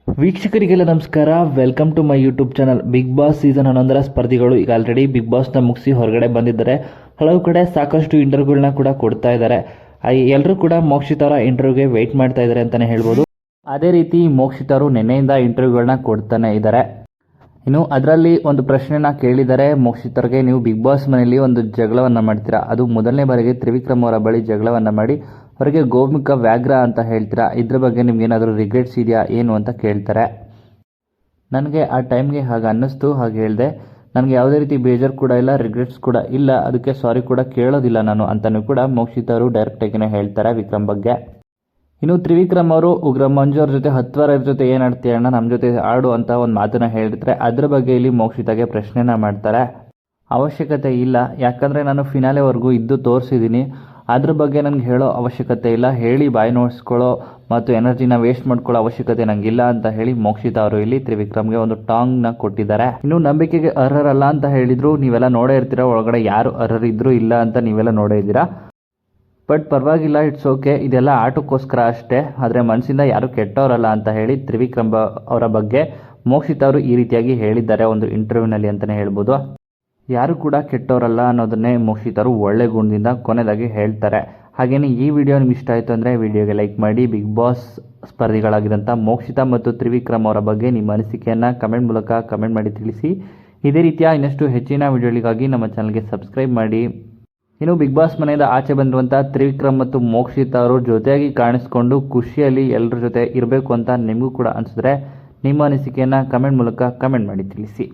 ವೀಕ್ಷಕರಿಗೆಲ್ಲ ನಮಸ್ಕಾರ. Welcome to my YouTube channel. Big Boss season 11ರ ಸ್ಪರ್ಧಿಗಳು ಈಗ ಆಲ್ರೆಡಿ ಬಿಗ್ ಬಾಸ್ನ ಮುಗಿಸಿ ಹೊರಗಡೆ ಬಂದಿದ್ದಾರೆ. ಹಲವು ಕಡೆ ಸಾಕಷ್ಟು ಇಂಟರ್ವ್ಯೂಗಳನ್ನ ಕೂಡ ಕೊಡ್ತಾ ಇದ್ದಾರೆ. ಎಲ್ಲರೂ ಕೂಡ ಮೋಕ್ಷಿತ್ ಅವರ ಇಂಟರ್ವ್ಯೂಗೆ ವೆಯ್ಟ್ ಮಾಡ್ತಾ ಇದ್ದಾರೆ ಅಂತಲೇ ಹೇಳ್ಬೋದು. ಅದೇ ರೀತಿ ಮೋಕ್ಷಿತ್ ಅವರು ನಿನ್ನೆಯಿಂದ ಇಂಟರ್ವ್ಯೂಗಳನ್ನ ಕೊಡ್ತಾನೆ ಇದ್ದಾರೆ. ಇನ್ನು ಅದರಲ್ಲಿ ಒಂದು ಪ್ರಶ್ನೆನ ಕೇಳಿದ್ದಾರೆ ಮೋಕ್ಷಿತ್ ಅವ್ರಿಗೆ, ನೀವು ಬಿಗ್ ಬಾಸ್ ಮನೆಯಲ್ಲಿ ಒಂದು ಜಗಳವನ್ನು ಮಾಡ್ತೀರಾ, ಅದು ಮೊದಲನೇ ಬಾರಿಗೆ ತ್ರಿವಿಕ್ರಮ್ ಅವರ ಬಳಿ ಜಗಳವನ್ನು ಮಾಡಿ ಅವರಿಗೆ ಗೋಮುಖ ವ್ಯಾಘ್ರ ಅಂತ ಹೇಳ್ತೀರಾ, ಇದ್ರ ಬಗ್ಗೆ ನಿಮ್ಗೇನಾದರೂ ರಿಗ್ರೆಟ್ಸ್ ಇದೆಯಾ ಏನು ಅಂತ ಕೇಳ್ತಾರೆ. ನನಗೆ ಆ ಟೈಮ್ಗೆ ಹಾಗೆ ಅನ್ನಿಸ್ತು, ಹಾಗೆ ಹೇಳಿದೆ. ನನಗೆ ಯಾವುದೇ ರೀತಿ ಬೇಜಾರು ಕೂಡ ಇಲ್ಲ, ರಿಗ್ರೆಟ್ಸ್ ಕೂಡ ಇಲ್ಲ, ಅದಕ್ಕೆ ಸಾರಿ ಕೂಡ ಕೇಳೋದಿಲ್ಲ ನಾನು ಅಂತಲೂ ಕೂಡ ಮೋಕ್ಷಿತ್ ಅವರು ಡೈರೆಕ್ಟಾಗಿಯೇ ಹೇಳ್ತಾರೆ ವಿಕ್ರಮ್ ಬಗ್ಗೆ. ಇನ್ನು ತ್ರಿವಿಕ್ರಮ್ ಅವರು ಉಗ್ರ ಮಂಜು ಅವ್ರ ಜೊತೆ 10 ವಾರ ಜೊತೆ ಏನು ಆಡ್ತೀಯ ಅಣ್ಣ, ನಮ್ಮ ಜೊತೆ ಆಡು ಅಂತ ಒಂದು ಮಾತನ್ನ ಹೇಳಿರ್ತಾರೆ. ಅದ್ರ ಬಗ್ಗೆ ಇಲ್ಲಿ ಮೋಕ್ಷಿತಾಗೆ ಪ್ರಶ್ನೆನ ಮಾಡ್ತಾರೆ. ಅವಶ್ಯಕತೆ ಇಲ್ಲ, ಯಾಕಂದರೆ ನಾನು ಫಿನಾಲೆವರೆಗೂ ಇದ್ದು ತೋರಿಸಿದ್ದೀನಿ, ಅದ್ರ ಬಗ್ಗೆ ನನಗೆ ಹೇಳೋ ಅವಶ್ಯಕತೆ ಇಲ್ಲ, ಹೇಳಿ ಬಾಯಿ ನೋಡಿಸ್ಕೊಳ್ಳೋ ಮತ್ತು ಎನರ್ಜಿನ ವೇಸ್ಟ್ ಮಾಡ್ಕೊಳ್ಳೋ ಅವಶ್ಯಕತೆ ನನಗಿಲ್ಲ ಅಂತ ಹೇಳಿ ಮೋಕ್ಷಿತ ಅವರು ಇಲ್ಲಿ ತ್ರಿವಿಕ್ರಮ್ಗೆ ಒಂದು ಟಾಂಗ್ನ ಕೊಟ್ಟಿದ್ದಾರೆ. ಇನ್ನು ನಂಬಿಕೆಗೆ ಅರ್ಹರಲ್ಲ ಅಂತ ಹೇಳಿದ್ರು, ನೀವೆಲ್ಲ ನೋಡೇ ಇರ್ತೀರ, ಒಳಗಡೆ ಯಾರು ಅರ್ಹರಿದ್ರು ಇಲ್ಲ ಅಂತ ನೀವೆಲ್ಲ ನೋಡೇ ಇದ್ದೀರಾ. ಬಟ್ ಪರವಾಗಿಲ್ಲ, ಇಟ್ಸ್ ಓಕೆ, ಇದೆಲ್ಲ ಆಟಕ್ಕೋಸ್ಕರ ಅಷ್ಟೇ, ಆದರೆ ಮನಸ್ಸಿಂದ ಯಾರು ಕೆಟ್ಟವರಲ್ಲ ಅಂತ ಹೇಳಿ ತ್ರಿವಿಕ್ರಮ್ ಅವರ ಬಗ್ಗೆ ಮೋಕ್ಷಿತ್ ಅವರು ಈ ರೀತಿಯಾಗಿ ಹೇಳಿದ್ದಾರೆ ಒಂದು ಇಂಟರ್ವ್ಯೂನಲ್ಲಿ ಅಂತಲೇ ಹೇಳ್ಬೋದು. ಯಾರು ಕೂಡ ಕೆಟ್ಟವರಲ್ಲ ಅನ್ನೋದನ್ನೇ ಮೋಕ್ಷಿತ್ ಅವರು ಒಳ್ಳೆ ಗುಣದಿಂದ ಕೊನೆಯದಾಗಿ ಹೇಳ್ತಾರೆ. ಹಾಗೆಯೇ ಈ ವಿಡಿಯೋ ನಿಮ್ಗೆ ಇಷ್ಟ ಆಯಿತು ಅಂದರೆ ವಿಡಿಯೋಗೆ ಲೈಕ್ ಮಾಡಿ. ಬಿಗ್ ಬಾಸ್ ಸ್ಪರ್ಧಿಗಳಾಗಿದ್ದಂಥ ಮೋಕ್ಷಿತಾ ಮತ್ತು ತ್ರಿವಿಕ್ರಮ್ ಅವರ ಬಗ್ಗೆ ನಿಮ್ಮ ಅನಿಸಿಕೆಯನ್ನು ಕಮೆಂಟ್ ಮೂಲಕ ಕಮೆಂಟ್ ಮಾಡಿ ತಿಳಿಸಿ. ಇದೇ ರೀತಿಯ ಇನ್ನಷ್ಟು ಹೆಚ್ಚಿನ ವಿಡಿಯೋಗಳಿಗಾಗಿ ನಮ್ಮ ಚಾನಲ್ಗೆ ಸಬ್ಸ್ಕ್ರೈಬ್ ಮಾಡಿ. ಇನ್ನು ಬಿಗ್ ಬಾಸ್ ಮನೆಯಿಂದ ಆಚೆ ಬಂದಿರುವಂಥ ತ್ರಿವಿಕ್ರಮ್ ಮತ್ತು ಮೋಕ್ಷಿತ್ ಅವರು ಜೊತೆಯಾಗಿ ಕಾಣಿಸ್ಕೊಂಡು ಖುಷಿಯಲ್ಲಿ ಎಲ್ಲರ ಜೊತೆ ಇರಬೇಕು ಅಂತ ನಿಮಗೂ ಕೂಡ ಅನಿಸಿದ್ರೆ ನಿಮ್ಮ ಅನಿಸಿಕೆಯನ್ನು ಕಮೆಂಟ್ ಮೂಲಕ ಕಮೆಂಟ್ ಮಾಡಿ ತಿಳಿಸಿ.